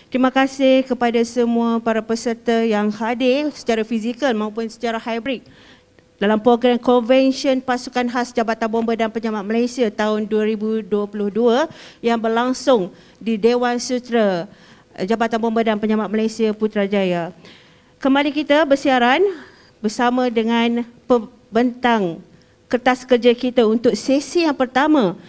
Terima kasih kepada semua para peserta yang hadir secara fizikal maupun secara hybrid dalam program Convention Pasukan Khas Jabatan Bomba dan Penyelamat Malaysia tahun 2022 yang berlangsung di Dewan Sutera Jabatan Bomba dan Penyelamat Malaysia Putrajaya. Kembali kita bersiaran bersama dengan pembentang kertas kerja kita untuk sesi yang pertama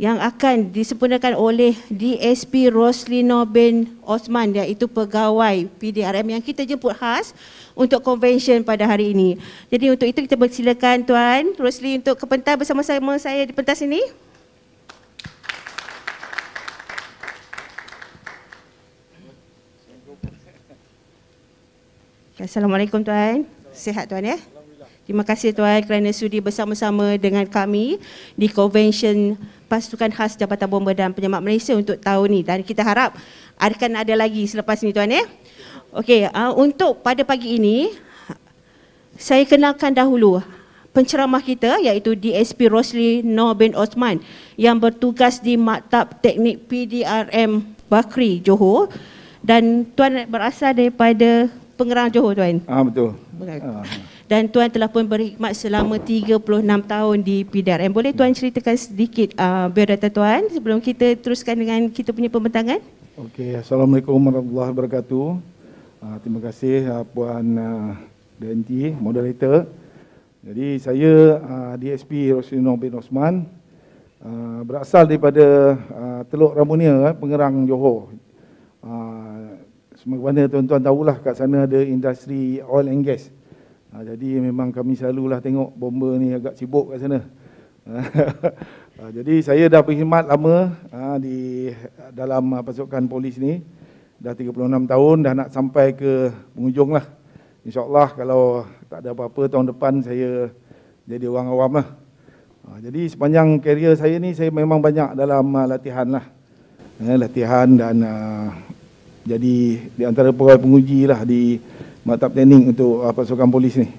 yang akan disempurnakan oleh DSP Roslino bin Osman, iaitu pegawai PDRM yang kita jemput khas untuk convention pada hari ini. Jadi untuk itu kita persilakan Tuan Rosli untuk ke pentas bersama-sama saya di pentas ini. Assalamualaikum Tuan. Sihat Tuan ya? Terima kasih Tuan kerana sudi bersama-sama dengan kami di convention Pasukan Khas Jabatan Bomba dan Penyelamat Malaysia untuk tahun ini, dan kita harap akan ada lagi selepas ini Tuan ya. Okey, untuk pada pagi ini saya kenalkan dahulu penceramah kita iaitu DSP Roslino bin Osman yang bertugas di Maktab Teknik PDRM Bakri Johor, dan Tuan berasal daripada Pengerang Johor Tuan. Betul. Dan Tuan telah pun berkhidmat selama 36 tahun di PDRM. Boleh Tuan ceritakan sedikit biodata Tuan sebelum kita teruskan dengan kita punya pembentangan? Okey, Assalamualaikum warahmatullahi wabarakatuh. Terima kasih Puan DNT, moderator. Jadi saya DSP Roslino bin Osman, berasal daripada Teluk Ramunia, Pengerang Johor. Sebagaimana tuan-tuan tahulah, kat sana ada industri oil and gas. Jadi memang kami selalulah tengok bomba ni agak sibuk kat sana. Jadi saya dah berkhidmat lama di dalam pasukan polis ni. Dah 36 tahun, dah nak sampai ke penghujung lah. InsyaAllah kalau tak ada apa-apa tahun depan saya jadi orang awam lah. Jadi sepanjang karier saya ni saya memang banyak dalam latihan lah. Latihan dan jadi di antara pegawai penguji lah di Maktab Teknik untuk pasukan polis ni.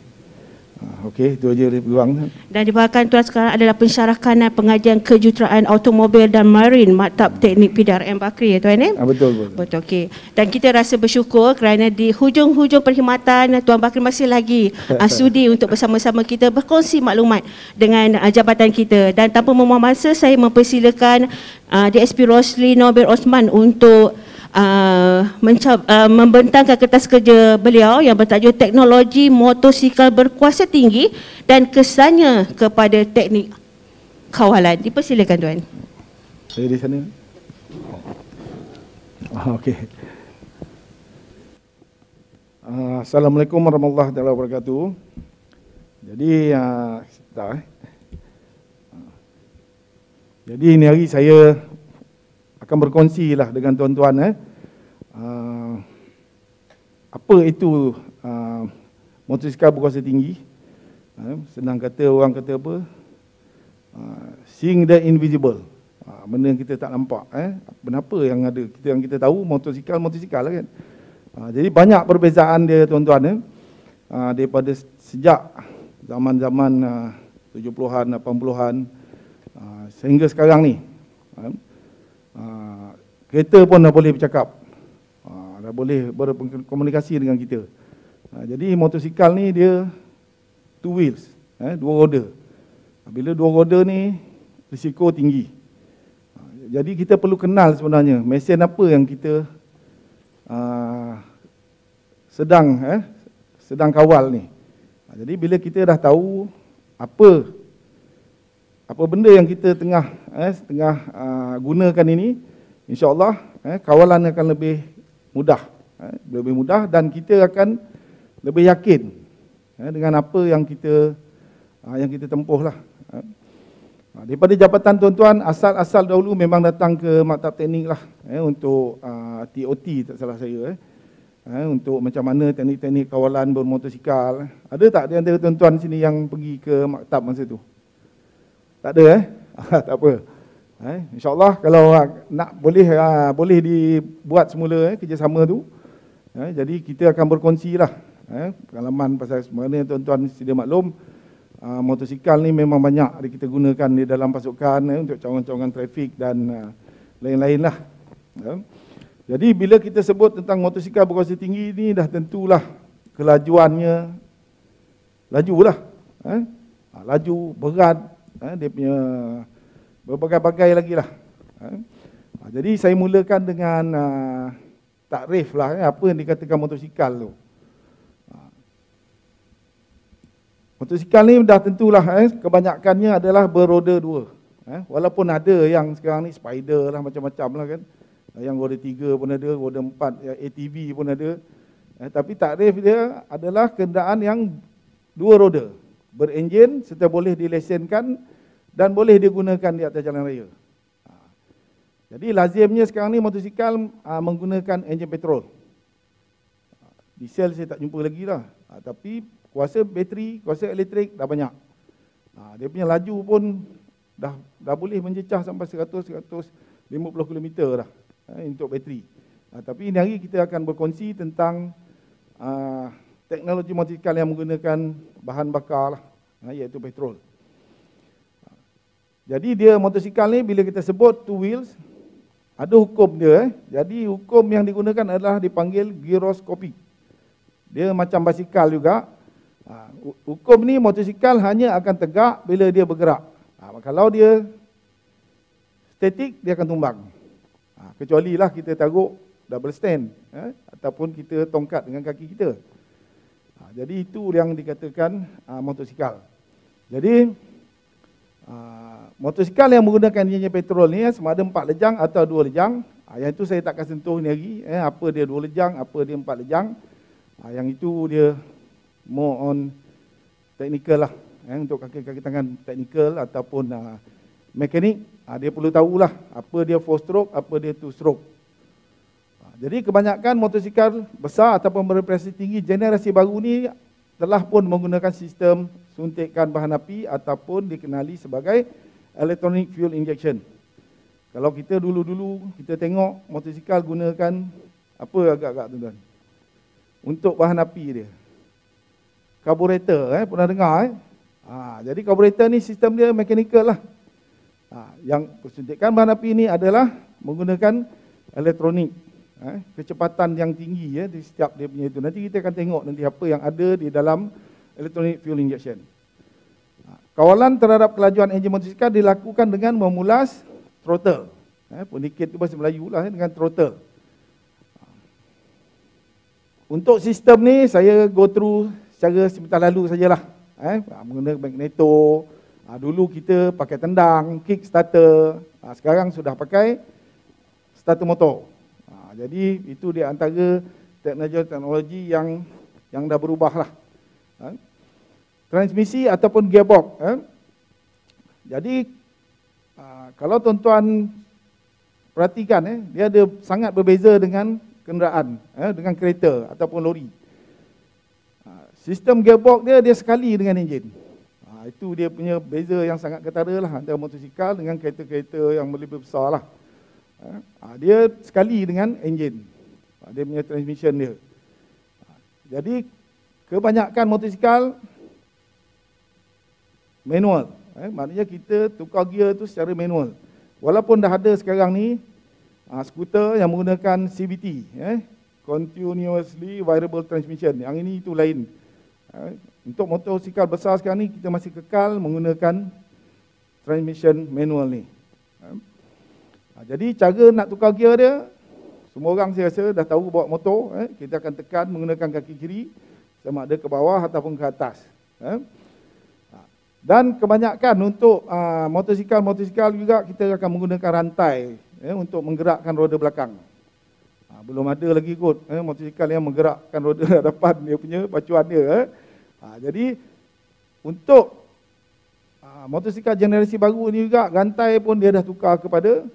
Okey, itu aja lebih kurang. Dan di belakang Tuan sekarang adalah pensyarah kanan pengajian kejuruteraan automobil dan marin Maktab Teknik PDRM Bakri ya Tuan ya? Betul. Betul, okey. Dan kita rasa bersyukur kerana di hujung-hujung perkhidmatan Tuan Bakri masih lagi sudi untuk bersama-sama kita berkongsi maklumat dengan jabatan kita. Dan tanpa membuang masa, saya mempersilakan DSP Roslino bin Osman untuk membentangkan kertas kerja beliau yang bertajuk Teknologi Motosikal Berkuasa Tinggi dan Kesannya kepada Teknik Kawalan. Dipersilakan Tuan. Saya di sana. Okey. Assalamualaikum warahmatullahi wabarakatuh. Jadi Jadi ini hari saya akan berkongsi lah dengan tuan-tuan apa itu motosikal berkuasa tinggi. Senang kata, orang kata apa, seeing the invisible, benda yang kita tak nampak. Kenapa yang ada, yang kita tahu motosikal lah kan. Jadi banyak perbezaan dia tuan-tuan daripada sejak zaman-zaman 70-an, 80-an sehingga sekarang ni. Kereta pun dah boleh bercakap, dah boleh berkomunikasi dengan kita. Jadi motosikal ni dia two wheels, dua roda. Bila dua roda ni risiko tinggi. Jadi kita perlu kenal sebenarnya mesin apa yang kita sedang kawal ni. Jadi bila kita dah tahu apa benda yang kita tengah gunakan ini, InsyaAllah kawalan akan lebih mudah, dan kita akan lebih yakin dengan apa yang kita tempuh lah. Daripada jabatan tuan-tuan, asal dahulu memang datang ke Maktab Teknik lah untuk TOT tak salah saya, untuk macam mana teknik-teknik kawalan bermotosikal. Ada tak di antara tuan-tuan sini yang pergi ke maktab masa tu? Tak ada tak apa. InsyaAllah kalau nak boleh dibuat semula kerjasama tu. Jadi kita akan berkongsi lah pengalaman pasal sebenarnya tuan-tuan sedia maklum, motosikal ni memang banyak kita gunakan di dalam pasukan untuk cawangan-cawangan trafik dan lain-lain lah. Jadi bila kita sebut tentang motosikal berkuasa tinggi ni dah tentulah kelajuannya lajulah. Laju, berat, dia punya berbagai-bagai lagi lah. Jadi saya mulakan dengan takrif lah, apa yang dikatakan motosikal tu. Motosikal ni dah tentulah kebanyakannya adalah beroda dua. Walaupun ada yang sekarang ni spider lah, macam-macam lah kan. Yang roda 3 pun ada, roda 4, ATV pun ada. Tapi takrif dia adalah kenderaan yang dua roda, berenjin serta boleh dilesenkan dan boleh digunakan di atas jalan raya. Jadi lazimnya sekarang ni motosikal menggunakan enjin petrol. Diesel saya tak jumpa lagi lah. Tapi kuasa bateri, kuasa elektrik dah banyak. Dia punya laju pun dah boleh mencecah sampai 100-150 km dah untuk bateri. Tapi ini hari kita akan berkongsi tentang teknologi motosikal yang menggunakan bahan bakar lah, iaitu petrol. Jadi dia motosikal ni bila kita sebut two wheels, ada hukum dia. Jadi hukum yang digunakan adalah dipanggil giroskopi. Dia macam basikal juga. Hukum ni motosikal hanya akan tegak bila dia bergerak. Kalau dia statik, dia akan tumbang. Kecuali lah kita taruh double stand ataupun kita tongkat dengan kaki kita. Jadi itu yang dikatakan motosikal. Jadi motosikal yang menggunakan enjin petrol ni sama ada 4 lejang atau 2 lejang. Yang itu saya takkan sentuh ni lagi. Apa dia 2 lejang, apa dia 4 lejang. Yang itu dia more on technical lah. Untuk kaki-kaki tangan technical ataupun mekanik. Dia perlu tahulah apa dia 4 stroke, apa dia 2 stroke. Jadi kebanyakan motosikal besar ataupun berprestasi tinggi generasi baru ni telah pun menggunakan sistem suntikan bahan api ataupun dikenali sebagai electronic fuel injection. Kalau kita dulu-dulu kita tengok motosikal gunakan apa agak-agak tuan-tuan? Untuk bahan api dia. Karburator, pernah dengar jadi karburator ni sistem dia mechanical lah. Yang suntikan bahan api ni adalah menggunakan elektronik. Kecepatan yang tinggi di setiap dia punya itu. Nanti kita akan tengok nanti apa yang ada di dalam electronic fuel injection. Kawalan terhadap kelajuan enjin motosikal dilakukan dengan memulas throttle. Pendikit itu bahasa Melayu lah dengan throttle. Untuk sistem ni saya go through secara sebentar lalu sajalah. Menggunakan magneto. Dulu kita pakai tendang, kick starter. Sekarang sudah pakai starter motor. Jadi itu di antara teknologi yang dah berubah lah. Transmisi ataupun gearbox. Jadi kalau tuan-tuan perhatikan, dia ada sangat berbeza dengan kenderaan, dengan kereta ataupun lori. Sistem gearbox dia sekali dengan enjin. Itu dia punya beza yang sangat ketara lah antara motosikal dengan kereta-kereta yang lebih besar lah. Dia sekali dengan enjin. Dia punya transmission dia. Jadi kebanyakan motosikal manual. Maknanya kita tukar gear tu secara manual. Walaupun dah ada sekarang ni skuter yang menggunakan CVT, continuously variable transmission. Yang ini itu lain. Untuk motosikal besar sekarang ni kita masih kekal menggunakan transmission manual ni. Jadi cara nak tukar gear dia, semua orang saya rasa dah tahu bawa motor. Kita akan tekan menggunakan kaki kiri sama ada ke bawah ataupun ke atas. Dan kebanyakan untuk motosikal juga kita akan menggunakan rantai untuk menggerakkan roda belakang. Belum ada lagi kot motosikal yang menggerakkan roda hadapan dia punya pacuan dia. Jadi untuk motosikal generasi baru ni juga rantai pun dia dah tukar kepada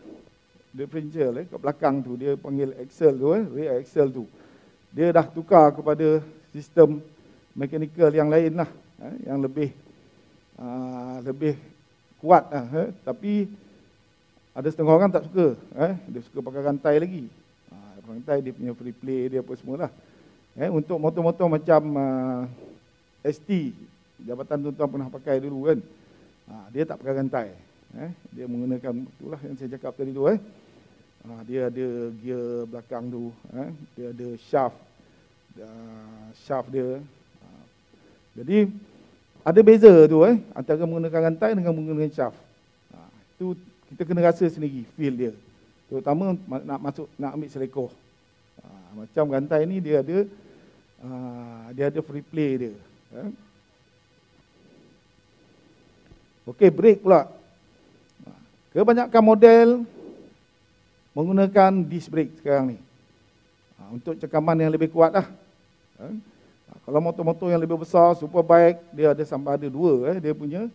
differential ke belakang tu, dia panggil axle tu, rear axle tu. Dia dah tukar kepada sistem mechanical yang lain lah, yang lebih kuat lah. Tapi ada setengah orang tak suka, dia suka pakai rantai lagi. Rantai dia punya free play dia apa semualah. Untuk motor-motor macam ST, jabatan tuan-tuan pernah pakai dulu kan. Dia tak pakai rantai. Dia menggunakan itulah yang saya cakap tadi tu. Dia ada gear belakang tu, dia ada shaft, dia. Jadi ada beza tu antara menggunakan rantai dengan menggunakan shaft. Itu kita kena rasa sendiri feel dia. Terutama nak ambil selekoh. Macam rantai ni dia ada free play dia. Okey, brake pula. Kebanyakan model menggunakan disc brake sekarang ni. Untuk cekaman yang lebih kuat lah. Kalau motor-motor yang lebih besar, superbike, dia ada sampai ada dua dia punya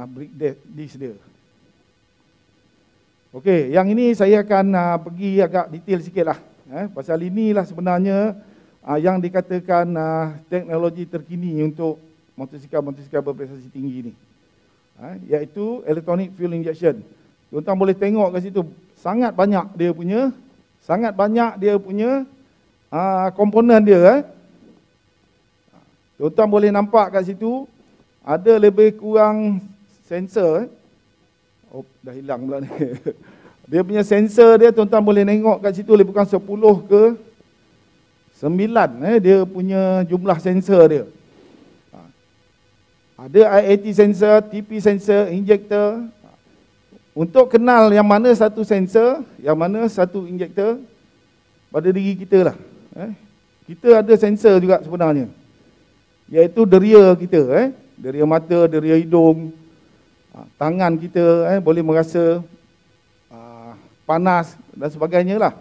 brake disc dia. Okey, yang ini saya akan pergi agak detail sikit lah. Pasal inilah sebenarnya yang dikatakan teknologi terkini untuk motosikal berprestasi tinggi ni. Iaitu electronic fuel injection. Tuan-tuan boleh tengok kat situ, sangat banyak dia punya komponen dia. Tuan-tuan boleh nampak kat situ, ada lebih kurang sensor. Oh, dah hilang pula ni. Dia punya sensor dia, tuan-tuan boleh tengok kat situ lebih kurang 10 ke 9 dia punya jumlah sensor dia. Ada IAT sensor, TP sensor, injector. Untuk kenal yang mana satu sensor, yang mana satu injector pada diri kita lah. Kita ada sensor juga sebenarnya. Iaitu deria kita, deria mata, deria hidung, tangan kita boleh merasa panas dan sebagainya lah.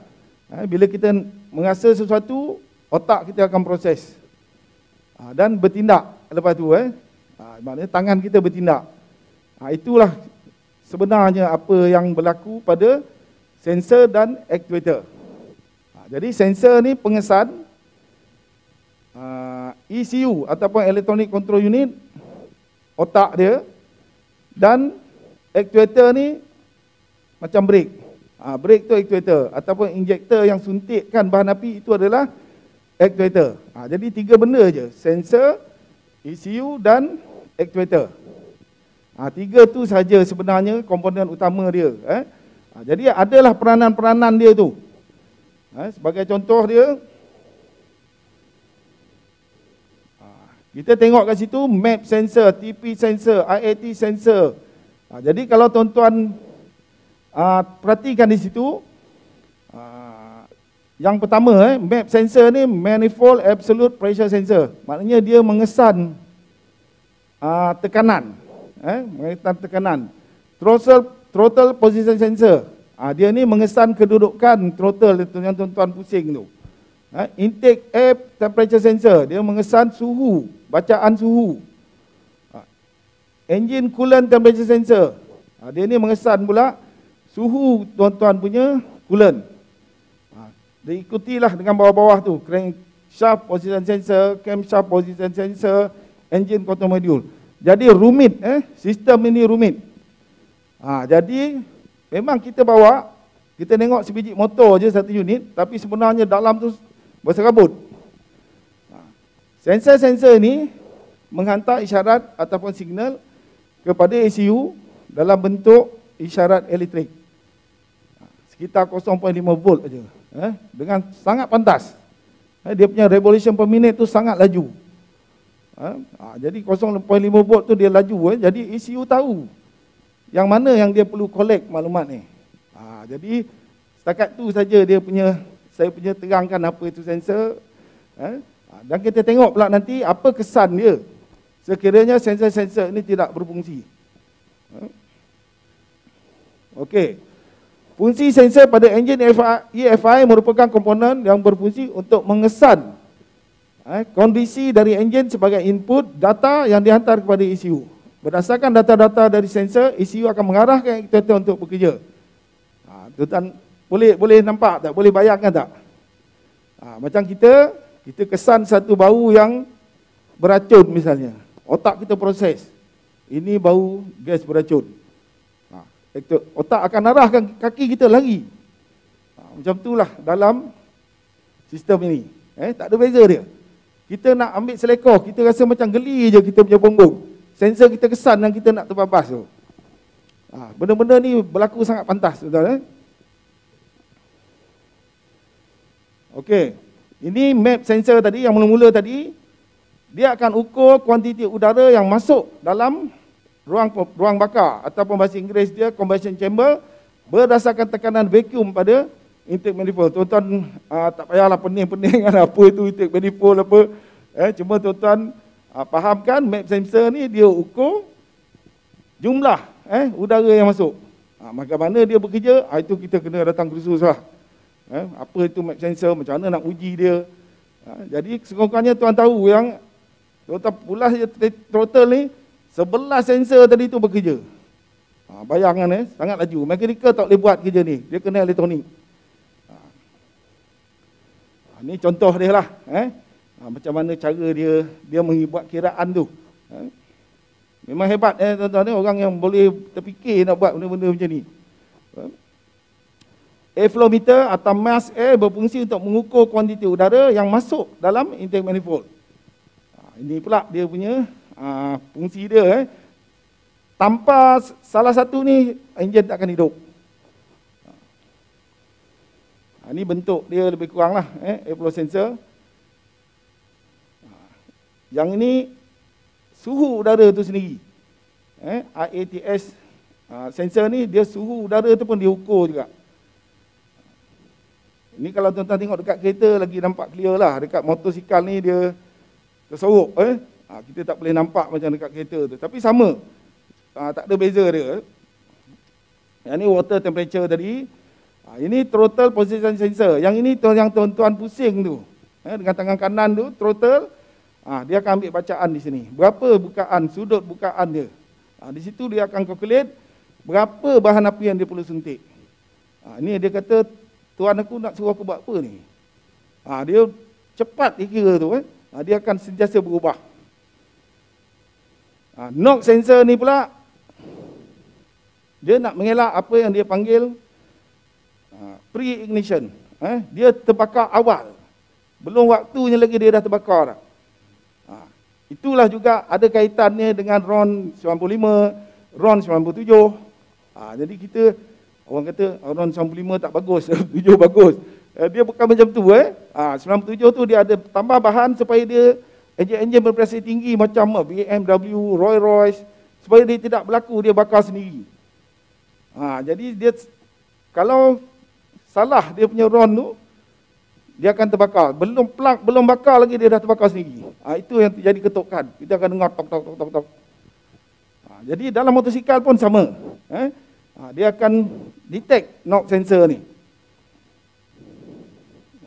Bila kita merasa sesuatu, otak kita akan proses dan bertindak lepas tu. Maknanya tangan kita bertindak. Itulah sebenarnya apa yang berlaku pada sensor dan aktuator. Jadi sensor ni pengesan, ECU ataupun Electronic Control Unit, otak dia, dan aktuator ni macam brake. Brake tu aktuator, ataupun injektor yang suntikkan bahan api itu adalah aktuator. Jadi tiga benda je, sensor, ECU dan aktuator. Tiga tu saja sebenarnya komponen utama dia. Jadi adalah peranan-peranan dia tu. Sebagai contoh dia, kita tengok kat situ map sensor, TP sensor, IAT sensor. Jadi kalau tuan-tuan perhatikan di situ, yang pertama map sensor ni manifold absolute pressure sensor. Maknanya dia mengesan tekanan, mengesan tekanan. Throttle position sensor. Dia ni mengesan kedudukan throttle yang tuan-tuan pusing tu. Intake air temperature sensor, dia mengesan suhu, bacaan suhu. Engine coolant temperature sensor, dia ni mengesan pula suhu tuan-tuan punya coolant. Diikutilah dengan bawah-bawah tu, crankshaft position sensor, camshaft position sensor, engine control module. Jadi rumit, sistem ini rumit. Jadi memang kita bawa, kita tengok sebiji motor je satu unit, tapi sebenarnya dalam tu berserabut. Sensor-sensor ini menghantar isyarat ataupun signal kepada ECU dalam bentuk isyarat elektrik. Sekitar 0.5 volt aja. Dengan sangat pantas. Dia punya revolution per minute tu sangat laju. Jadi 0.5 volt tu dia laju. Jadi ECU tahu yang mana yang dia perlu collect maklumat ni. Jadi setakat tu saja dia punya, saya punya terangkan apa itu sensor. Dan kita tengok pula nanti apa kesan dia sekiranya sensor-sensor ini tidak berfungsi. Okey. Fungsi sensor pada enjin EFI merupakan komponen yang berfungsi untuk mengesan kondisi dari enjin sebagai input data yang dihantar kepada ECU. Berdasarkan data-data dari sensor, ECU akan mengarahkan aktuator untuk bekerja. Tuan boleh nampak tak? Boleh bayangkan tak? Macam kita kesan satu bau yang beracun misalnya. Otak kita proses. Ini bau gas beracun. Otak akan arahkan kaki kita lari. Macam itulah dalam sistem ini. Tak ada beza dia. Kita nak ambil selekoh, kita rasa macam geli je kita punya punggung. Sensor kita kesan dan kita nak terbabas tu. Benda-benda ni berlaku sangat pantas, tuan-tuan. Okey. Ini map sensor tadi yang mula-mula tadi, dia akan ukur kuantiti udara yang masuk dalam ruang bakar ataupun bahasa Inggeris dia combustion chamber berdasarkan tekanan vacuum pada intake manifold. Tuan-tuan tak payahlah pening-pening kan apa itu intake manifold apa. Cuma tuan-tuan fahamkan map sensor ni dia ukur jumlah udara yang masuk. Bagaimana dia bekerja, itu kita kena datang kursus lah. Apa itu map sensor, macam mana nak uji dia. Jadi sekurang-kurangnya tuan tahu yang tuan pulas throttle ni 11 sensor tadi tu bekerja. Bayangan sangat laju. Mechanical tak boleh buat kerja ni. Dia kena elektronik. Ini contoh dia lah. Macam mana cara dia buat kiraan tu. Memang hebat tuan-tuan ni, orang yang boleh terfikir nak buat benda-benda macam ni. Airflow meter atau mass air berfungsi untuk mengukur kuantiti udara yang masuk dalam intake manifold. Ini pula dia punya fungsi dia. Tanpa salah satu ni, enjin tak akan hidup. Ini bentuk dia lebih kurang lah, airflow sensor. Yang ini suhu udara tu sendiri. IATS sensor ni, dia suhu udara tu pun diukur juga. Ini kalau tuan-tuan tengok dekat kereta lagi nampak clear lah. Dekat motosikal ni dia tersorok. Kita tak boleh nampak macam dekat kereta tu. Tapi sama. Tak ada beza dia. Yang ni water temperature tadi. Ini throttle position sensor. Yang ini yang tuan-tuan pusing tu. Dengan tangan kanan tu, throttle. Dia akan ambil bacaan di sini. Berapa bukaan, sudut bukaan dia. Di situ dia akan calculate berapa bahan api yang dia perlu suntik. Ini dia kata, tuan aku nak suruh aku buat apa ni? Dia cepat dia kira tu. Dia akan sentiasa berubah. NOx sensor ni pula, dia nak mengelak apa yang dia panggil pre-ignition. Dia terbakar awal. Belum waktunya lagi dia dah terbakar dah. Itulah juga ada kaitannya dengan RON 95, RON 97. Jadi kita, orang kata RON 95 tak bagus, 7 bagus. Dia bukan macam tu. 97 tu dia ada tambah bahan supaya dia enjin berprestasi tinggi macam BMW, Rolls-Royce, supaya dia tidak berlaku dia bakar sendiri. Jadi dia kalau salah dia punya RON tu, dia akan terbakar. Belum bakar lagi dia dah terbakar sendiri. Itu yang terjadi ketukan. Kita akan dengar tok tok tok tok tok. Jadi dalam motosikal pun sama. Dia akan detect NOx sensor ni.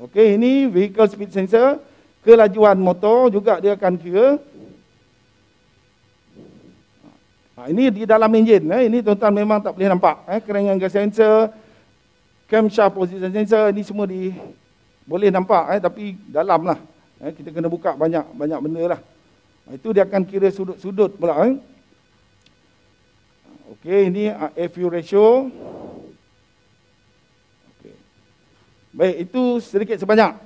Okey, ini vehicle speed sensor. Kelajuan motor juga dia akan kira. Ini di dalam enjin. Ini tuan-tuan memang tak boleh nampak. Kerangan gas sensor, camshaft position sensor, ini semua boleh nampak. Tapi dalam lah. Kita kena buka banyak benda lah. Itu dia akan kira sudut-sudut pula. Okey, ini air fuel ratio. Okay. Baik, itu sedikit sebanyak.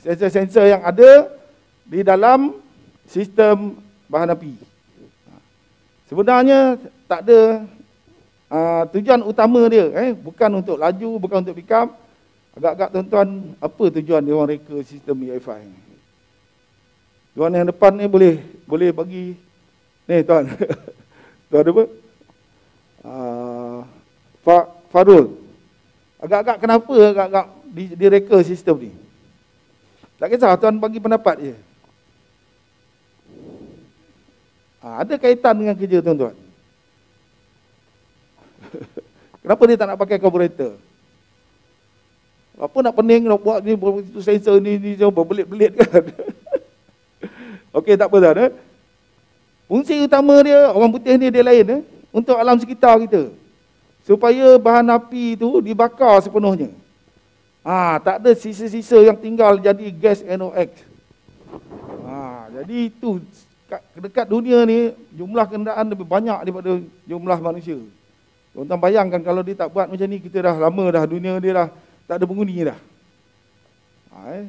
Sensor-sensor yang ada di dalam sistem bahan api. Sebenarnya tak ada tujuan utama dia, bukan untuk laju, bukan untuk pick up. Agak-agak tuan-tuan, apa tujuan dia orang reka sistem EFI? Tuan yang depan ni boleh bagi ni tuan. Tuan apa? Farul. Agak-agak kenapa agak-agak direka sistem ni? Tak kisah, tuan bagi pendapat je. Ada kaitan dengan kerja tuan-tuan. Kenapa dia tak nak pakai carburetor? Apa nak pening nak buat ni, sensor ni berbelit-belit kan? Okey, tak apa tuan. Fungsi utama dia, orang putih ni dia lain. Untuk alam sekitar kita. Supaya bahan api tu dibakar sepenuhnya. Tak ada sisa-sisa yang tinggal jadi gas NOx. Jadi itu dekat dunia ni jumlah kenderaan lebih banyak daripada jumlah manusia. Tuan-tuan bayangkan kalau dia tak buat macam ni, kita dah lama dah dunia dia dah tak ada penghuni dah.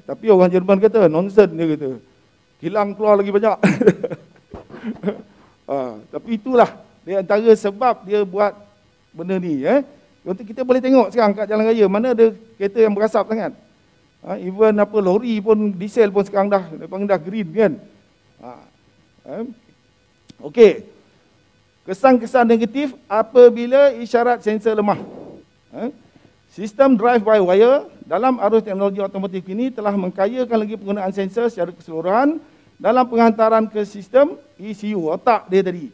Tapi orang Jerman kata nonsense, dia kata. Kilang keluar lagi banyak. Tapi itulah dia antara sebab dia buat benda ni. Kita boleh tengok sekarang kat jalan raya, mana ada kereta yang berasap sangat. Even apa lori pun, diesel pun sekarang dia panggil dah green kan. Okey. Kesan-kesan negatif apabila isyarat sensor lemah. Sistem drive by wire dalam arus teknologi otomotif ini telah mengkayakan lagi penggunaan sensor secara keseluruhan dalam penghantaran ke sistem ECU, otak dia tadi.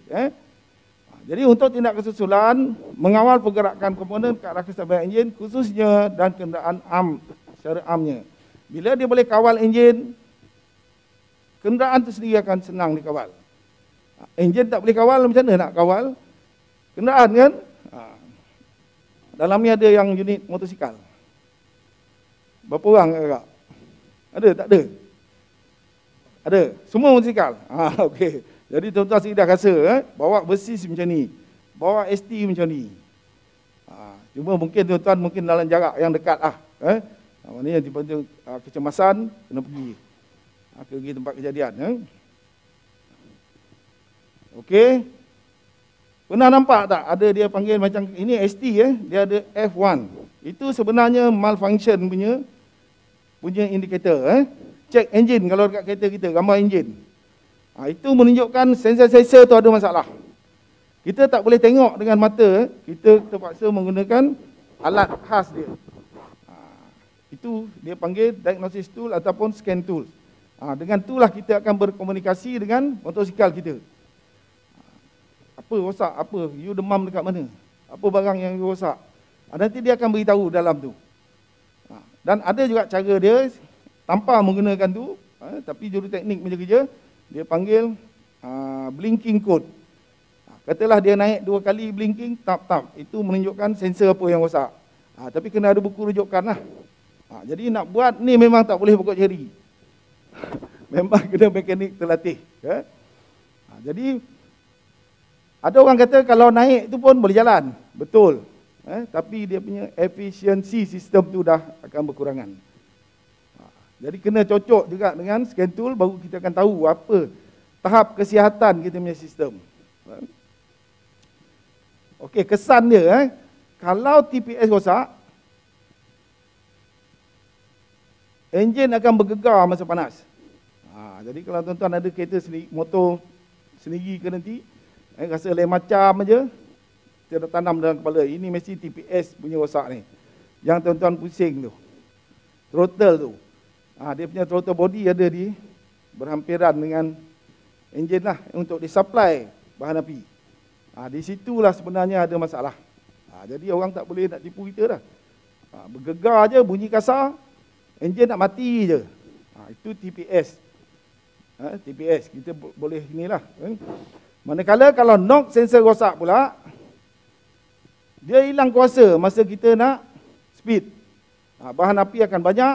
Jadi untuk tindak kesusulan, mengawal pergerakan komponen ke arah kestabilan enjin khususnya dan kenderaan arm, secara armnya. Bila dia boleh kawal enjin, kenderaan itu sendiri akan senang dikawal. Enjin tak boleh kawal, macam mana nak kawal kenderaan kan? Dalam ni ada yang unit motosikal. Berapa orang agak? Ada tak ada? Ada. Semua motosikal. Okey. Jadi tuan-tuan sini dah rasa bawa besis macam ni. Bawa ST macam ni. Cuma mungkin tuan-tuan mungkin dalam jarak yang dekat lah. Maknanya tiba-tiba kecemasan kena pergi tempat kejadian. Okey. Pernah nampak tak ada dia panggil macam ini ST dia ada F1. Itu sebenarnya malfunction punya indikator Cek enjin kalau dekat kereta kita gambar enjin. Itu menunjukkan sensor-sensor tu ada masalah. Kita tak boleh tengok dengan mata, kita terpaksa menggunakan alat khas dia. Itu dia panggil diagnosis tool ataupun scan tool. Dengan itulah kita akan berkomunikasi dengan motosikal kita. Apa rosak, apa, you demam dekat mana, apa barang yang you rosak. Nanti dia akan beritahu dalam tu. Dan ada juga cara dia tanpa menggunakan tu, tapi juruteknik punya kerja, dia panggil blinking code. Katalah dia naik 2 kali blinking, tap. Itu menunjukkan sensor apa yang rosak. Tapi kena ada buku rujukan lah. Jadi nak buat ni memang tak boleh pokok jari. Memang kena mekanik terlatih. Jadi ada orang kata kalau naik tu pun boleh jalan. Betul. Tapi dia punya efisiensi sistem tu dah akan berkurangan. Jadi kena cocok juga dengan scan tool, baru kita akan tahu apa tahap kesihatan kita punya sistem. Okey, kesan dia kalau TPS rosak, enjin akan bergegar masa panas. Jadi kalau tuan-tuan ada kereta sendiri, motor sendiri ke nanti, rasa lain macam aja, kita dah tanam dalam kepala, ini mesti TPS punya rosak ni. Yang tuan-tuan pusing tu. Throttle tu. Dia punya throttle body ada di berhampiran dengan enjin lah untuk disupply bahan api. Di situlah sebenarnya ada masalah. Jadi orang tak boleh nak tipu kita dah. Bergegar je, bunyi kasar, enjin nak mati je. Itu TPS. TPS, kita boleh inilah. Manakala kalau knock sensor rosak pula, dia hilang kuasa masa kita nak speed. Bahan api akan banyak,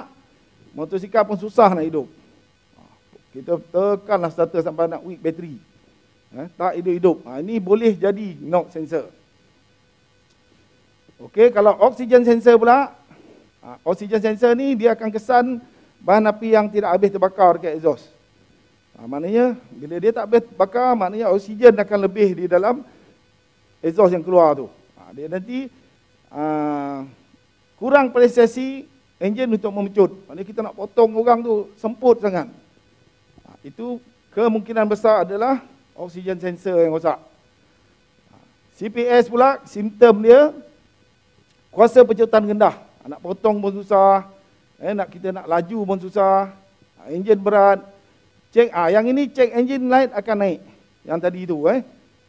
motosikal pun susah nak hidup. Kita tekanlah starter sampai nak weak bateri. Tak hidup-hidup. Ini boleh jadi knock sensor. Okey, kalau oxygen sensor pula, oxygen sensor ni dia akan kesan bahan api yang tidak habis terbakar dekat exhaust. Maknanya bila dia tak habis bakar, maknanya oksigen akan lebih di dalam exhaust yang keluar tu. Dia nanti kurang presisi enjin untuk memecut. Maknanya kita nak potong orang tu semput sangat. Itu kemungkinan besar adalah oksigen sensor yang rosak. CPS pula, simptom dia kuasa pecutan rendah. Nak potong pun susah, kita nak laju pun susah, enjin berat. Cek, yang ini cek engine light akan naik. Yang tadi tu,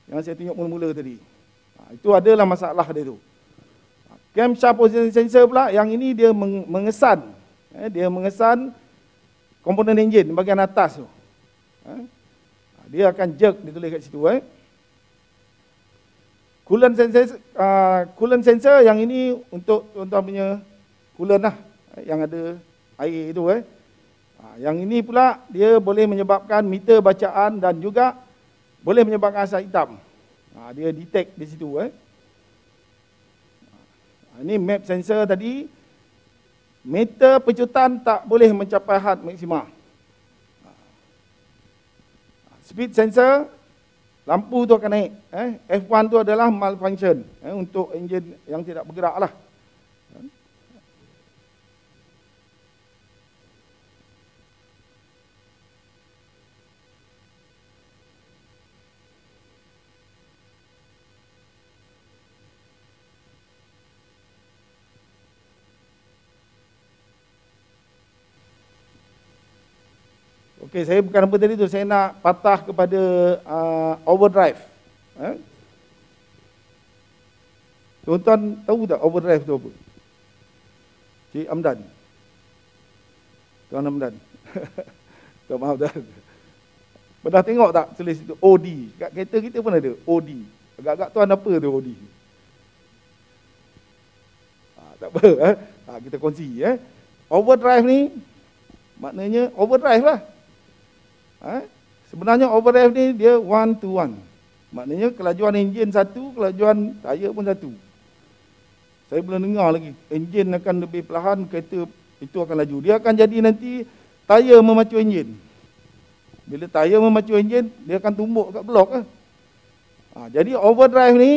yang saya tunjuk mula-mula tadi. Itu adalah masalah dia tu. Camshaft position sensor pula, yang ini dia mengesan. Dia mengesan komponen enjin bahagian atas tu. Dia akan jerk, ditulis kat situ. Coolant sensor yang ini untuk tuan-tuan punya coolant lah, yang ada air itu. Yang ini pula dia boleh menyebabkan meter bacaan dan juga boleh menyebabkan asap hitam. Dia detect di situ. Ini map sensor tadi. Meter pecutan tak boleh mencapai had maksima. Speed sensor, lampu tu akan naik. F1 tu adalah malfunction untuk enjin yang tidak bergerak lah. Okey, saya bukan apa tadi tu, saya nak patah kepada overdrive. Tuan-tuan tahu tak overdrive tu apa? Cik Amdan. Tuan Amdan. Tak maaf dah. Pernah tengok tak tulis itu OD? Kat kereta kita pun ada OD. Agak-agak tuan apa tu OD? Tak apa, kita kongsi. Overdrive ni, maknanya overdrive lah. Sebenarnya overdrive ni dia 1-to-1. Maknanya kelajuan enjin satu, kelajuan tayar pun satu. Saya belum dengar lagi, enjin akan lebih perlahan, kereta itu akan laju. Dia akan jadi nanti tayar memacu enjin. Bila tayar memacu enjin, dia akan tumbuk kat blok. Jadi overdrive ni,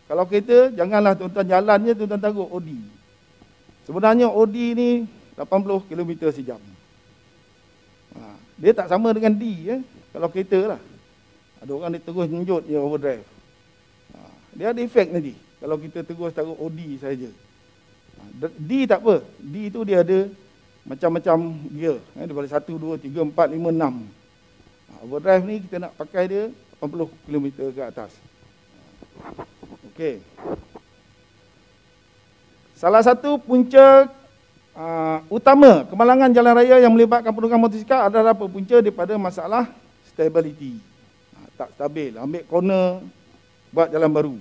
kalau kereta, janganlah tuan-tuan jalannya, tuan-tuan taruh OD. Sebenarnya OD ni 80 km sejam. Dia tak sama dengan D, kalau kereta lah. Ada orang dia terus menjut je overdrive. Dia ada efek nanti, kalau kita terus taruh OD saja. D tak apa, D tu dia ada macam-macam gear. Daripada 1, 2, 3, 4, 5, 6. Overdrive ni kita nak pakai dia 80 km ke atas. Okey. Salah satu punca utama kemalangan jalan raya yang melibatkan penunggang motosikal adalah berpunca daripada masalah stability. Tak stabil, ambil corner, buat jalan baru.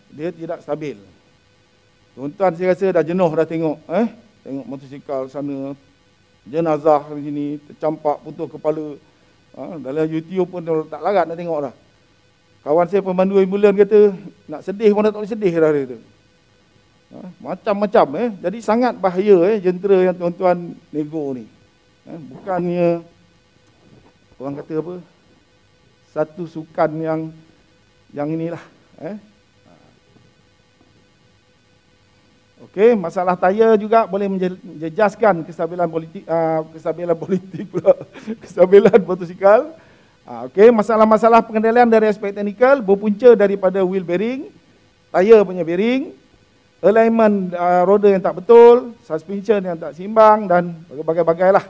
Dia tidak stabil. Tuan-tuan saya rasa dah jenuh dah tengok. Tengok motosikal sana, jenazah di sini, tercampak, putus kepala. Dalam YouTube pun tak larat nak tengok dah. Kawan saya pemandu ambulan kata, nak sedih pun dah tak boleh sedih dah dia tu. Macam-macam. Jadi sangat bahaya jentera yang tuan-tuan nego ni. Bukannya, orang kata apa, satu sukan yang inilah. Okey, masalah tayar juga boleh menjejaskan kestabilan politik pula, kestabilan motosikal. Okey, masalah-masalah pengendalian dari aspek teknikal berpunca daripada wheel bearing, tayar punya bearing, alignment roda yang tak betul, suspension yang tak seimbang dan berbagai-bagailah.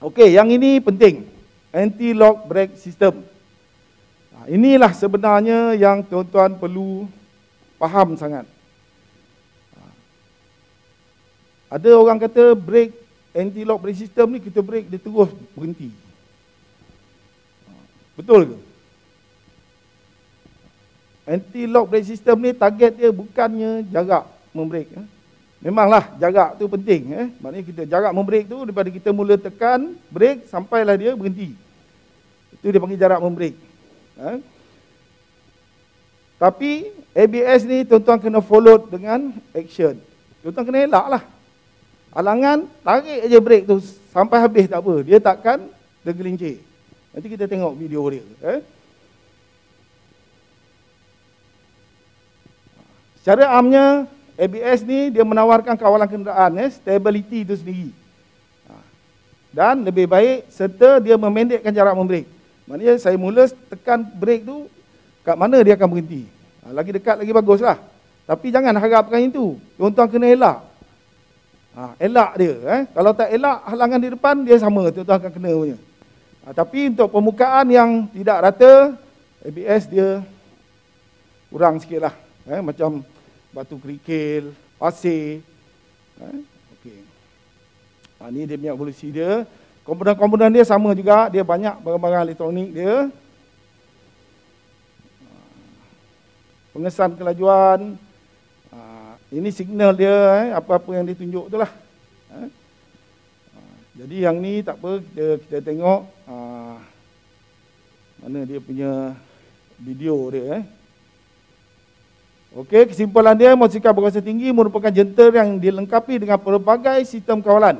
Okey, yang ini penting. Anti-lock brake system. Inilah sebenarnya yang tuan-tuan perlu faham sangat. Ada orang kata brake, anti-lock brake system ni kita brake dia terus berhenti. Betul ke? Anti-lock brake system ni target dia bukannya jarak membrake. Memanglah jarak tu penting. Maknanya kita jarak membrake tu daripada kita mula tekan brake sampailah dia berhenti. Itu dia panggil jarak membrake. Tapi ABS ni tuan-tuan kena follow dengan action. Tuan-tuan kena elak lah. Halangan, tarik aja brake tu sampai habis tak apa. Dia takkan tergelincir. Nanti kita tengok video dia. Secara amnya, ABS ni dia menawarkan kawalan kenderaan, stability itu sendiri. Dan lebih baik serta dia memendekkan jarak membrake. Maknanya saya mula tekan brake tu, kat mana dia akan berhenti. Lagi dekat lagi baguslah. Tapi jangan harapkan itu. Tuan-tuan kena elak. Elak dia. Kalau tak elak, halangan di depan dia sama, tuan-tuan akan kena punya. Tapi untuk permukaan yang tidak rata, ABS dia kurang sikit lah. Macam batu kerikil, pasir. Okey. Ini dia punya evolusi dia. Komponen-komponen dia sama juga. Dia banyak barang-barang elektronik dia. Pengesan kelajuan. Ini signal dia, apa-apa yang ditunjuk tu lah. Jadi yang ni tak apa, kita tengok mana dia punya video dia. Okey, kesimpulan dia, motosikal berkuasa tinggi merupakan jentera yang dilengkapi dengan pelbagai sistem kawalan.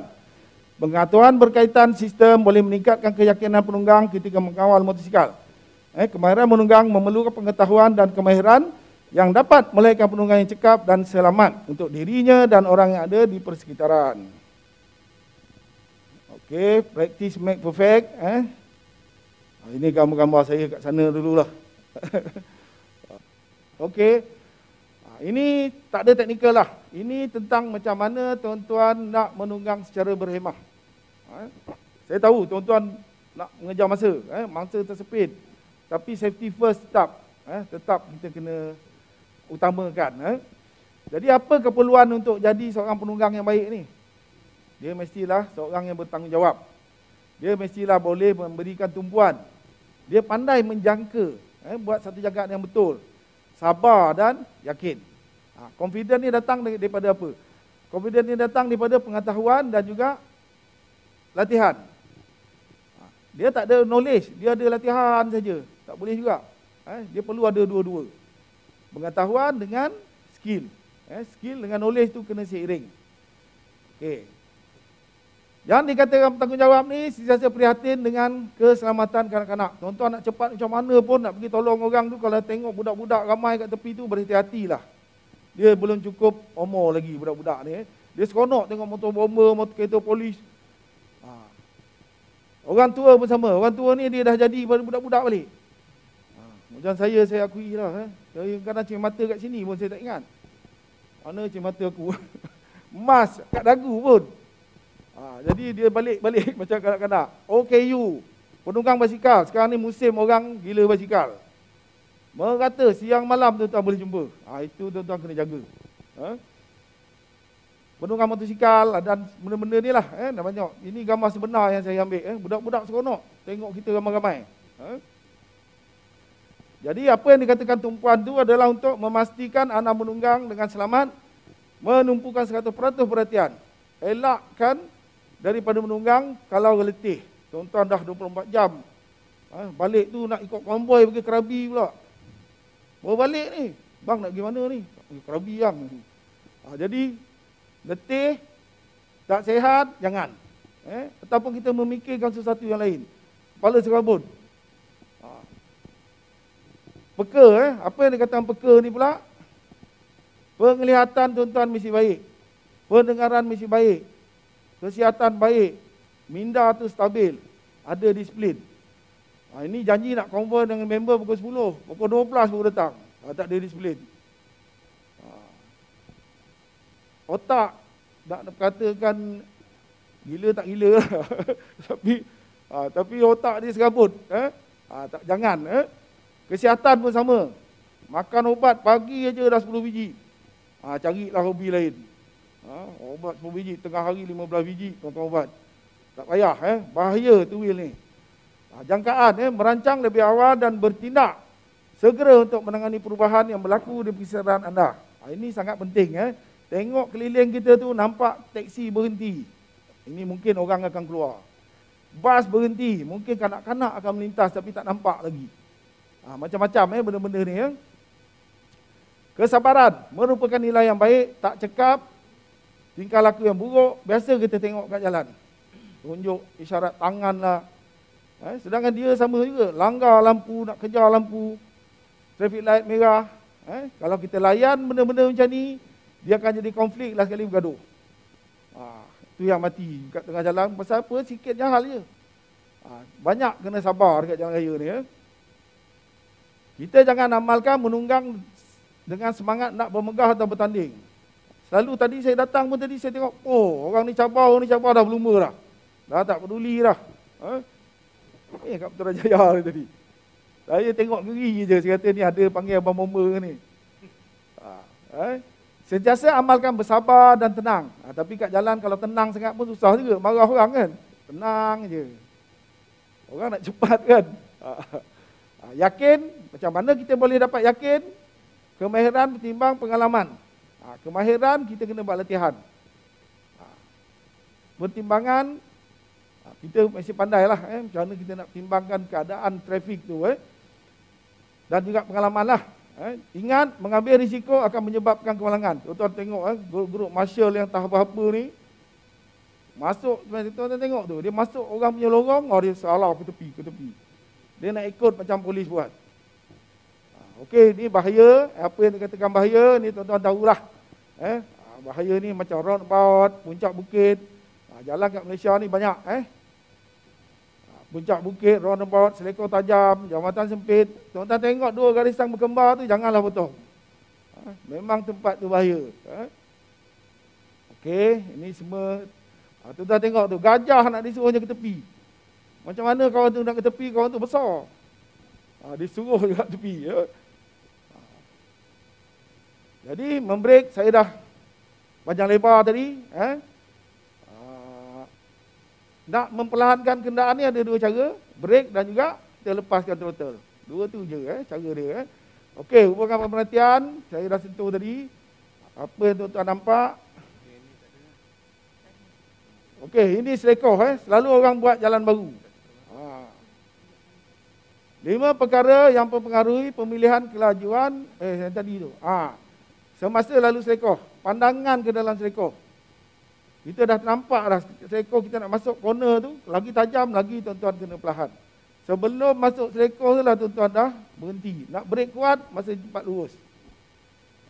Pengetahuan berkaitan sistem boleh meningkatkan keyakinan penunggang ketika mengawal motosikal. Kemahiran menunggang memerlukan pengetahuan dan kemahiran yang dapat melahirkan penunggang yang cekap dan selamat untuk dirinya dan orang yang ada di persekitaran. Okey, practice make perfect. Ini gambar-gambar saya kat sana dululah. Okey. Ini tak ada teknikal lah. Ini tentang macam mana tuan-tuan nak menunggang secara berhemah. Saya tahu tuan-tuan nak mengejar masa, mangsa tersepit. Tapi safety first tetap, tetap kita kena utamakan. Jadi apa keperluan untuk jadi seorang penunggang yang baik ni? Dia mestilah seorang yang bertanggungjawab. Dia mestilah boleh memberikan tumpuan. Dia pandai menjangka, buat satu jangkaan yang betul. Sabar dan yakin. Confident ni datang daripada apa? Confident ni datang daripada pengetahuan dan juga latihan. Dia tak ada knowledge, dia ada latihan saja. Tak boleh juga. Dia perlu ada dua-dua. Pengetahuan dengan skill. Skill dengan knowledge tu kena seiring. Okey. Yang dikatakan bertanggungjawab ni sentiasa prihatin dengan keselamatan kanak-kanak. Tuan-tuan nak cepat macam mana pun nak pergi tolong orang tu, kalau tengok budak-budak ramai kat tepi tu, berhati-hatilah. Dia belum cukup umur lagi budak-budak ni. Dia seronok tengok motor bomba, motor kereta polis. Orang tua pun sama. Orang tua ni dia dah jadi pada budak-budak balik. Macam saya akui lah. Saya kadang cik mata kat sini pun saya tak ingat. Mana cik mata aku? Emas kat dagu pun. Jadi dia balik-balik macam kanak-kanak. OKU, penunggang basikal. Sekarang ni musim orang gila basikal. Merata siang malam tuan-tuan boleh jumpa. Itu tuan-tuan kena jaga. Penunggang motosikal dan benda-benda ni lah. Dah banyak. Ini gambar sebenar yang saya ambil. Budak-budak seronok tengok kita ramai-ramai. Jadi apa yang dikatakan tumpuan tu adalah untuk memastikan anak menunggang dengan selamat, menumpukan 100% perhatian. Elakkan daripada menunggang kalau letih. Tuan-tuan dah 24 jam. Balik tu nak ikut konvoi pergi Krabi pula. Baru balik ni. Bang nak pergi mana ni? Pergi Krabi yang. Jadi letih, tak sihat, jangan. Ataupun kita memikirkan sesuatu yang lain. Kepala serabut. Peka, apa yang dikatakan peka ni pula? Penglihatan tuan-tuan mesti baik. Pendengaran mesti baik. Kesihatan baik. Minda tu stabil. Ada disiplin. Ini janji nak konvoi dengan member pukul 10. Pukul 12 baru datang. Tak ada disiplin. Otak nak katakan gila tak gila lah. tapi otak dia serabut. Jangan. Kesihatan pun sama. Makan ubat pagi aja dah 10 biji. Carilah hobi lain. Ubat 10 biji, tengah hari 15 biji tuan-tuan ubat. Tak payah, bahaya tu will ni. Jangkaan, merancang lebih awal dan bertindak segera untuk menangani perubahan yang berlaku di persekitaran anda. Ini sangat penting. Tengok keliling kita tu nampak teksi berhenti. Ini mungkin orang akan keluar. Bas berhenti, mungkin kanak-kanak akan melintas tapi tak nampak lagi. Macam-macam benda-benda ni. Kesabaran merupakan nilai yang baik, tak cekap, tingkah laku yang buruk, biasa kita tengok kat jalan. Tunjuk isyarat tangan lah. Sedangkan dia sama juga, langgar lampu, nak kejar lampu, traffic light merah. Kalau kita layan benda-benda macam ni, dia akan jadi konflik lah sekali bergaduh. Itu yang mati kat tengah jalan. Pasal apa? Sikit je hal je. Banyak kena sabar dekat jalan raya ni. Kita jangan amalkan menunggang dengan semangat nak bermegah atau bertanding. Selalu tadi saya datang pun tadi saya tengok, orang ni cabar dah berlumba dah. Dah tak peduli dah. Kat Putrajaya ni tadi. Saya tengok geri je, saya kata ni ada panggil abang bomba ni. Sentiasa amalkan bersabar dan tenang. Tapi kat jalan kalau tenang sangat pun susah juga, marah orang kan. Tenang je. Orang nak cepat kan. Yakin, macam mana kita boleh dapat yakin? Kemahiran bertimbang pengalaman. Kemahiran kita kena buat latihan. Pertimbangan kita mesti pandai lah macam mana kita nak timbangkan keadaan trafik tu dan juga pengalaman lah. Ingat, mengambil risiko akan menyebabkan kemalangan. Tuan-tuan tengok grup marshal yang tak apa-apa ni masuk, tuan-tuan tengok tu, dia masuk orang punya lorong, dia salah ke tepi. Dia nak ikut macam polis buat. Okey, ni bahaya. Apa yang dikatakan bahaya ni tuan-tuan tahulah. Bahaya ni macam roundabout, puncak bukit. Jalan kat Malaysia ni banyak. Puncak bukit, roundabout, selekor tajam, jambatan sempit. Tuan-tuan tengok dua garisan berkembar tu, janganlah potong. Memang tempat tu bahaya. Okey, ini semua. Tuan-tuan tengok tu, gajah nak disuruhnya ke tepi. Macam mana kawan tu nak ke tepi, kawan tu besar. Disuruh juga tepi. Ya. Jadi membrek saya dah panjang lebar tadi. Nak memperlahankan kenderaan ni ada dua cara. Brek dan juga kita lepaskan throttle. Dua tu je cara dia. Okey, hubungkan perhatian. Saya dah sentuh tadi. Apa yang tuan-tuan nampak? Okey, ini selekoh. Selalu orang buat jalan baru. 5 perkara yang mempengaruhi pemilihan kelajuan yang tadi tu. Semasa lalu selekoh, pandangan ke dalam selekoh. Kita dah nampak dah selekoh kita nak masuk corner tu, lagi tajam lagi tuan-tuan kena perlahan. Sebelum masuk selekoh tu lah tuan-tuan dah berhenti. Nak brek kuat, masa cepat lurus.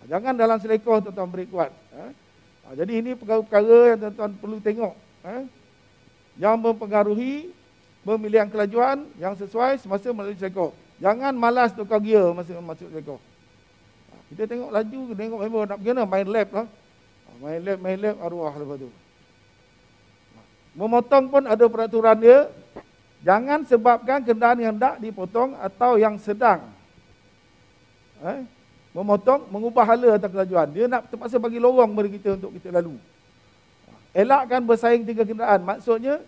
Jangan dalam selekoh tuan-tuan brek kuat. Jadi ini perkara-perkara yang tuan-tuan perlu tengok. Yang mempengaruhi pemilihan kelajuan yang sesuai semasa melalui selekoh. Jangan malas tukar gear masa masuk selekoh. Kita tengok laju, tengok member nak pergi mana, main lap lah. Main lap, arwah lepas tu. Memotong pun ada peraturan dia. Jangan sebabkan kenderaan yang tak dipotong atau yang sedang. Memotong, mengubah hala atas kelajuan. Dia nak terpaksa bagi lorong bagi kita untuk kita lalu. Elakkan bersaing 3 kenderaan. Maksudnya,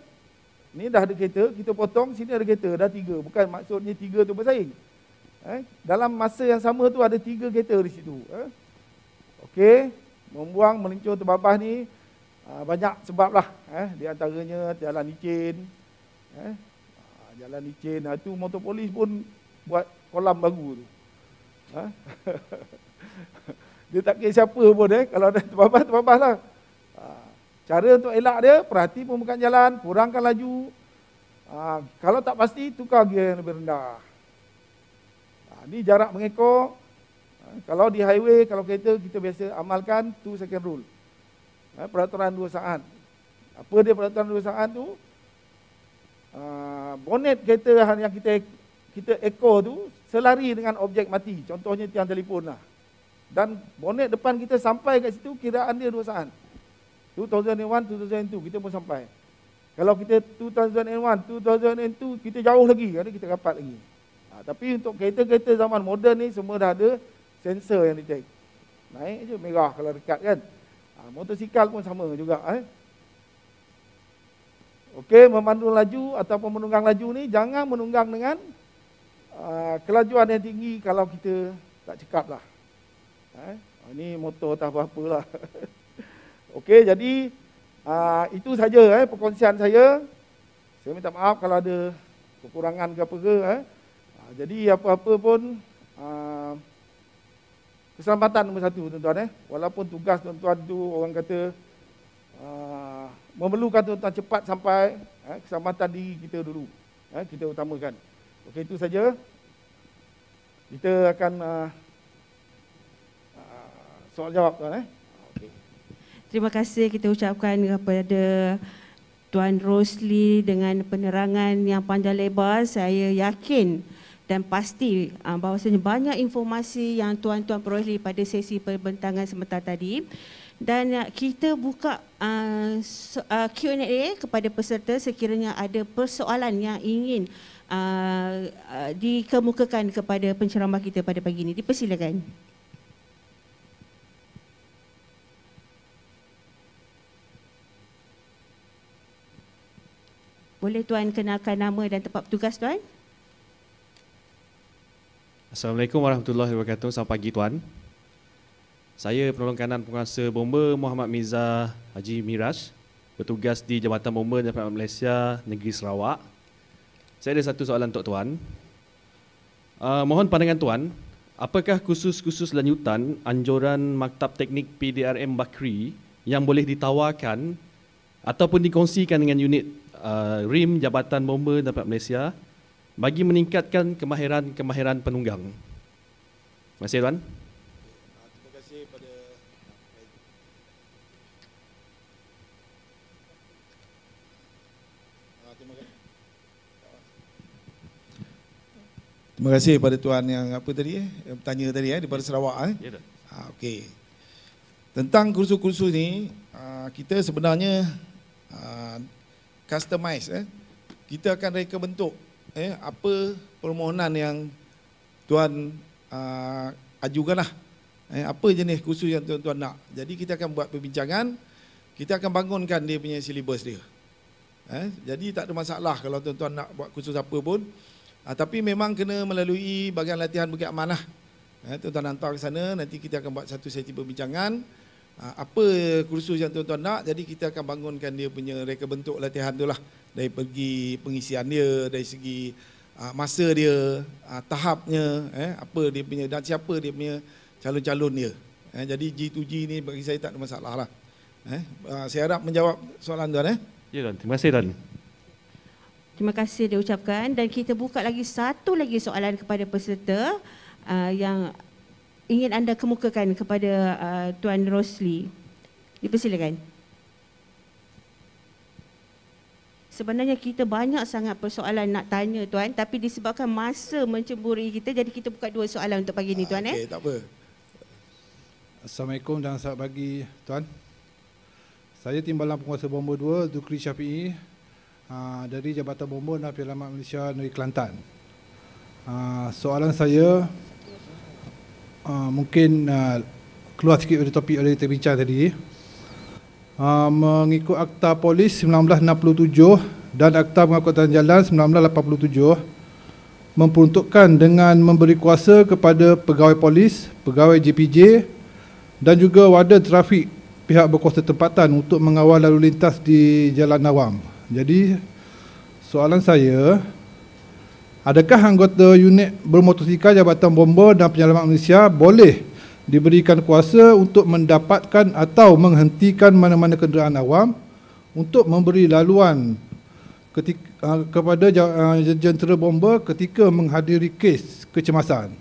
ni dah ada kereta, kita potong, sini ada kereta, dah 3. Bukan maksudnya 3 tu bersaing. Dalam masa yang sama tu ada 3 kereta di situ. Okey, membuang, melincur terbabas ni banyak sebab lah. Di antaranya jalan licin. Jalan licin, tu motor polis pun buat kolam baru tu. Dia tak kira siapa pun kalau ada terbabas lah. Cara untuk elak dia, perhati pembukaan jalan, kurangkan laju. Kalau tak pasti, tukar gear yang lebih rendah. Ini jarak mengekor. Kalau di highway, kalau kereta, kita biasa amalkan 2 second rule. Peraturan 2 saat. Apa dia peraturan 2 saat tu? Bonet kereta yang kita ekor tu, selari dengan objek mati. Contohnya tiang telefon lah. Dan bonet depan kita sampai kat situ, kiraan dia 2 saat. 2001, 2002 kita pun sampai. Kalau kita 2001, 2002 kita jauh lagi, kita rapat lagi. Tapi untuk kereta-kereta zaman moden ni semua dah ada sensor yang detect. Naik je merah kalau dekat kan. Motosikal pun sama juga. Okey, memandu laju ataupun menunggang laju ni jangan menunggang dengan kelajuan yang tinggi kalau kita tak cekap lah. Ini motor tak apa-apa lah. Okey, jadi itu saja perkongsian saya. Saya minta maaf kalau ada kekurangan ke apa ke. Jadi apa-apa pun keselamatan nombor 1 tuan-tuan. Walaupun tugas tuan-tuan tu orang kata memerlukan tuan-tuan cepat sampai, keselamatan diri kita dulu. Kita utamakan. Okey, itu saja. Kita akan soal jawab tuan. Terima kasih kita ucapkan kepada Tuan Rosli dengan penerangan yang panjang lebar. Saya yakin dan pasti bahawasanya banyak informasi yang tuan-tuan peroleh pada sesi perbentangan sebentar tadi. Dan kita buka Q&A kepada peserta sekiranya ada persoalan yang ingin dikemukakan kepada penceramah kita pada pagi ini. Dipersilakan. Boleh tuan kenalkan nama dan tempat bertugas tuan? Assalamualaikum warahmatullahi wabarakatuh. Selamat pagi tuan. Saya penolong kanan penguasa bomba Muhammad Mirza Haji Miraj, bertugas di Jabatan Bomba Departemen Malaysia Negeri Sarawak. Saya ada satu soalan untuk tuan. Mohon pandangan tuan, apakah kursus-kursus lanjutan anjuran Maktab Teknik PDRM Bakri yang boleh ditawarkan ataupun dikongsikan dengan unit RIM Jabatan Bomba Departemen Malaysia bagi meningkatkan kemahiran penunggang? Terima kasih tuan. Terima kasih pada Terima kasih pada tuan yang apa tadi yang bertanya tadi daripada Sarawak Ya, Okey. Tentang kursus-kursus ni, kita sebenarnya customize. Kita akan reka bentuk apa permohonan yang tuan ajukanlah. Apa jenis kursus yang tuan-tuan nak. Jadi kita akan buat perbincangan, kita akan bangunkan dia punya silibus dia. Jadi tak ada masalah kalau tuan-tuan nak buat kursus apa pun. Tapi memang kena melalui bahagian latihan Bukit Aman lah. Tuan-tuan hantar ke sana, nanti kita akan buat satu sesi perbincangan. Apa kursus yang tuan-tuan nak, jadi kita akan bangunkan dia punya reka bentuk latihan tu lah. Dari pergi pengisian dia, dari segi masa dia, tahapnya, apa dia punya dan siapa dia punya calon-calon dia. Jadi G2G ni bagi saya tak ada masalah lah. Saya harap menjawab soalan tuan. Ya Tuan, terima kasih Tuan. Terima kasih diucapkan dan kita buka lagi satu lagi soalan kepada peserta yang ingin anda kemukakan kepada Tuan Rosli. Dipersilakan. Sebenarnya kita banyak sangat persoalan nak tanya Tuan, tapi disebabkan masa mencemburi kita, jadi kita buka dua soalan untuk pagi ni Tuan. Okey, tak apa. Assalamualaikum dan selamat pagi Tuan. Saya Timbalan Penguasa Bomba 2, Zukri Syafi'i, dari Jabatan Bomba dan Penyelamat Malaysia Negeri Kelantan. Soalan saya mungkin keluar sikit dari topik yang kita bincang tadi. Mengikut Akta Polis 1967 dan Akta Pengangkutan Jalan 1987 memperuntukkan dengan memberi kuasa kepada pegawai polis, pegawai JPJ dan juga warden trafik pihak berkuasa tempatan untuk mengawal lalu lintas di jalan awam. Jadi soalan saya, adakah anggota unit bermotosikal Jabatan Bomba dan Penyelamat Malaysia boleh diberikan kuasa untuk mendapatkan atau menghentikan mana-mana kenderaan awam untuk memberi laluan kepada jentera bomba ketika menghadiri kes kecemasan?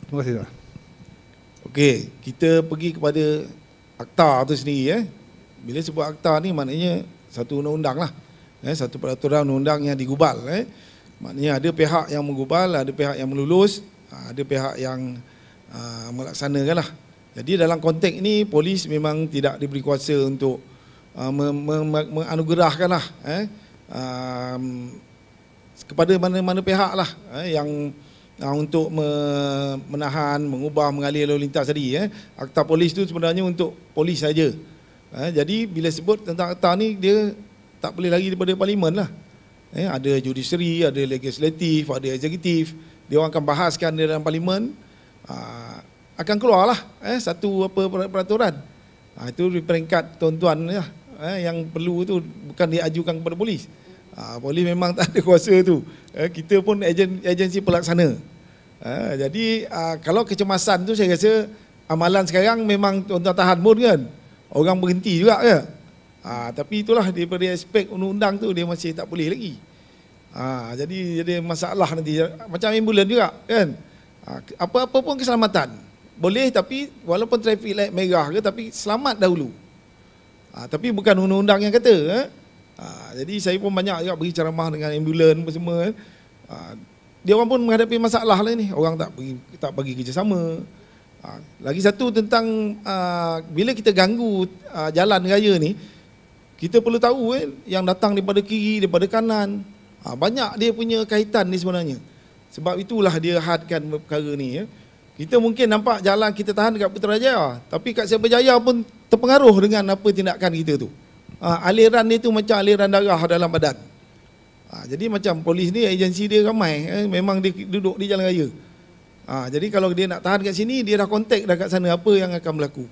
Terima kasih. Okey, kita pergi kepada akta tu sendiri. Bila sebut akta ni maknanya satu undang-undang lah. Satu peraturan undang-undang yang digubal. Maknanya ada pihak yang menggubal, ada pihak yang melulus, ada pihak yang melaksanakan lah. Jadi dalam konteks ini polis memang tidak diberi kuasa untuk menganugerahkan lah kepada mana-mana pihak lah yang untuk menahan, mengubah, mengalir lalu lintas tadi. Akta polis tu sebenarnya untuk polis saja. Jadi bila sebut tentang akta ni, dia tak boleh lari daripada parlimen lah. Ada judiciary, ada legislatif, ada eksekutif. Dia orang akan bahaskan di dalam parlimen, akan keluarlah satu peraturan. Itu di peringkat tuan-tuan lah, yang perlu tu bukan diajukan kepada polis. Polis memang tak ada kuasa tu. Kita pun agensi pelaksana. Jadi kalau kecemasan tu saya rasa amalan sekarang memang tuan-tuan tahan pun kan. Orang berhenti juga ke. Tapi itulah daripada aspek undang-undang tu dia masih tak boleh lagi. Jadi masalah nanti macam ambulan juga kan. Apa-apa pun keselamatan boleh, tapi walaupun traffic light merah ke, tapi selamat dahulu. Tapi bukan undang-undang yang kata. Jadi saya pun banyak juga beri ceramah dengan ambulan apa semua. Dia orang pun menghadapi masalah lah ni. Orang tak bagi kerjasama. Lagi satu tentang bila kita ganggu jalan raya ni, kita perlu tahu yang datang daripada kiri, daripada kanan, banyak dia punya kaitan ni sebenarnya. Sebab itulah dia hadkan perkara ni. Kita mungkin nampak jalan kita tahan dekat Putrajaya, tapi kat Cyberjaya pun terpengaruh dengan apa tindakan kita tu. Aliran dia tu macam aliran darah dalam badan. Jadi macam polis ni agensi dia ramai, memang dia duduk di jalan raya. Jadi kalau dia nak tahan kat sini, dia dah kontak dah kat sana apa yang akan berlaku.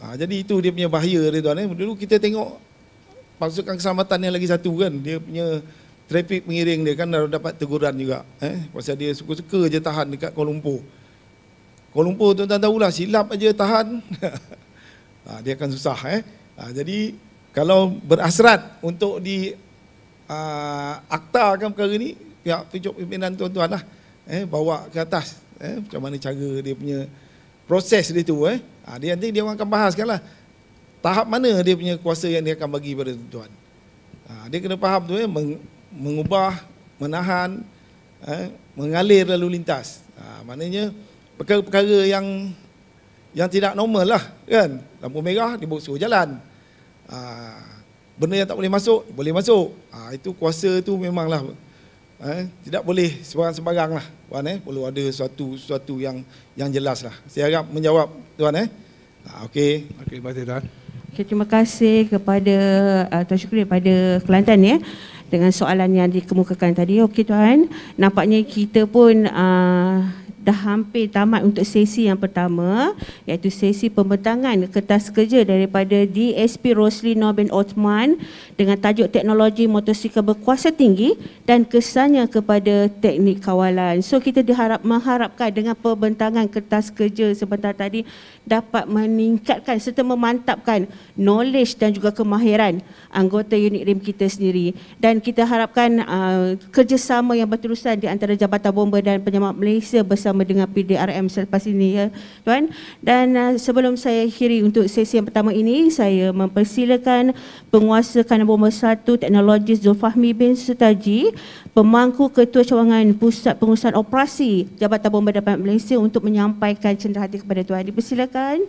Jadi itu dia punya bahaya dia tuan. Dulu kita tengok pasukan keselamatan yang lagi satu kan, dia punya trafik pengiring dia kan dah dapat teguran juga. Pasal dia suka-suka je tahan dekat Kuala Lumpur. Kuala Lumpur tuan-tuan tahulah, silap aja tahan. Dia akan susah. Jadi kalau berasrat untuk di aktakan perkara ni, pihak pucuk pimpinan tuan-tuan lah bawa ke atas macam mana cara dia punya proses dia tu. Dia nanti dia orang akan bahaskan lah tahap mana dia punya kuasa yang dia akan bagi pada tuan-tuan. Dia kena faham tu mengubah, menahan, mengalir lalu lintas. Maknanya perkara-perkara yang yang tidak normal lah kan. Lampu merah dia suruh jalan. Benda yang tak boleh masuk, boleh masuk. Itu kuasa tu memanglah tidak boleh sembarang-sembarang lah Tuan. Perlu ada sesuatu yang jelas lah. Saya harap menjawab Tuan. Okey. Okey, terima kasih Tuan. Okay, terima kasih kepada Tuan Syukri daripada Kelantan ya, dengan soalan yang dikemukakan tadi. Okey Tuan, nampaknya kita pun dah hampir tamat untuk sesi yang pertama, iaitu sesi pembentangan kertas kerja daripada DSP Rosli Noor bin Othman dengan tajuk Teknologi Motosikal Berkuasa Tinggi dan Kesannya kepada Teknik Kawalan. So kita mengharapkan dengan pembentangan kertas kerja sebentar tadi dapat meningkatkan serta memantapkan knowledge dan juga kemahiran anggota unit RIM kita sendiri, dan kita harapkan kerjasama yang berterusan di antara Jabatan Bomba dan Penyelamat Malaysia bersama dengan PDRM selepas ini ya Tuan. Dan sebelum saya akhiri untuk sesi yang pertama ini, saya mempersilakan Penguasa Kanan Bomba 1 Teknologis Zulfahmi bin Sutaji, Pemangku Ketua Cawangan Pusat Pengurusan Operasi Jabatan Bomba dan Penyelamat Malaysia untuk menyampaikan cenderahati kepada Tuan. Dipersilakan.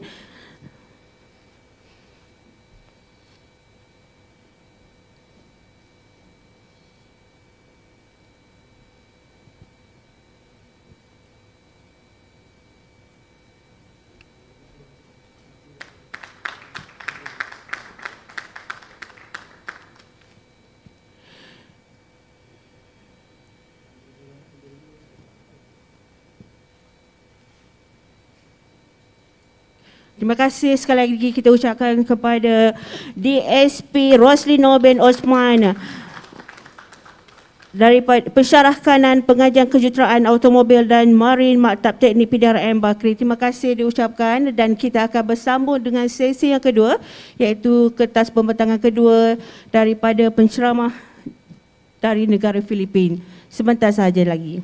Terima kasih sekali lagi kita ucapkan kepada DSP Rosli Noor bin Othman daripada Pensyarah Kanan Pengajian Kejuruteraan Automobil dan Marin Maktab Teknik PDRM Bakri. Terima kasih diucapkan, dan kita akan bersambung dengan sesi yang kedua, iaitu kertas pembentangan kedua daripada penceramah dari negara Filipin. Sebentar sahaja lagi.